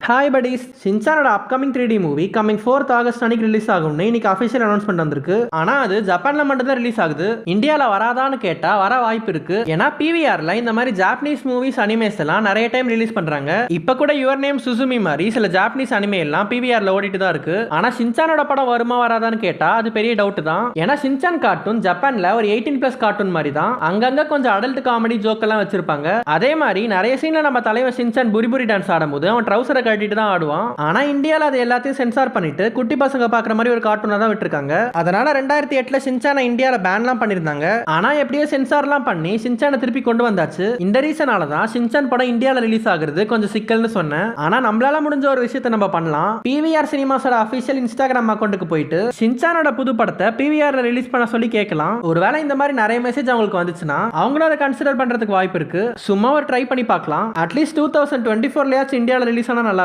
Hi buddies ஷின்சானோட upcoming 3D movie coming 4th August அன்னைக்கு release ஆகும்னு இன்னைக்கு அஃபிஷியல் அனௌன்ஸ்மெண்ட் வந்திருக்கு. ஆனா அது ஜப்பான்ல மட்டும் தான் ரிலீஸ் ஆகுது. இந்தியால வராதான்னு கேட்டா வர வாய்ப்பு இருக்கு. ஏன்னா பிவிஆர்ல இந்த மாதிரி ஜாப்பனீஸ் மூவிஸ் அனிமேஸ் எல்லாம் நிறைய டைம் ரிலீஸ் பண்றாங்க. இப்ப கூட யுவர் நேம் சுசுமி மாதிரி சில ஜாப்பனீஸ் அனிமே எல்லாம் பிவிஆர்ல ஓடிட்டு தான் இருக்கு. ஆனா ஷின்சானோட படம் வருமா வராதான்னு கேட்டா அது பெரிய டவுட் தான். ஏன்னா ஷின்சான் கார்ட்டூன் ஜப்பான்ல ஒரு 18+ கார்ட்டூன் மாதிரி தான். அங்கங்க கொஞ்சம் அடல்ட் காமெடி ஜோக் எல்லாம் வச்சிருப்பாங்க. அதே மாதிரி நிறைய சீன்ல நம்ம தலைவர் ஷின்சான் புரிபுரி டான்ஸ் ஆடும்போது அவன் ட்ரவுசரை கட்டிட்டு தான் ஆடுவான். ஆனா இந்தியால அது எல்லாத்தையும் சென்சார் பண்ணிட்டு குட்டி பசங்க பாக்குற மாதிரி ஒரு கார்ட்டூனா தான் விட்டுருக்காங்க. அதனால 2008ல ஷின்சானை இந்தியால பேன்லாம் பண்ணிருந்தாங்க. ஆனா எப்படியோ சென்சார்லாம் பண்ணி ஷின்சானை திருப்பி கொண்டு வந்தாச்சு. இந்த ரீசனால தான் ஷின்சான் படம் இந்தியால ரிலீஸ் ஆகுறது கொஞ்சம் சிக்கல்னு சொன்னேன். ஆனா நம்மளால முடிஞ்ச ஒரு விஷயத்தை நம்ம பண்ணலாம். பிவிஆர் சினிமாஸோட அபிஷியல் இன்ஸ்டாகிராம் அக்கௌண்ட்டுக்கு போயிட்டு ஷின்சானோட புது படத்தை பிவிஆர்ல ரிலீஸ் பண்ண சொல்லி கேட்கலாம். ஒருவேளை இந்த மாதிரி நிறைய மெசேஜ் அவங்களுக்கு வந்துச்சுன்னா அவங்களும் அதை கன்சிடர் பண்றதுக்கு வாய்ப்பு இருக்கு. சும்மா ஒரு ட்ரை பண்ணி பார்க்கலாம். அட்லீஸ்ட் 2024லயாச்சும் இந்தியால ரிலீஸ் ஆனா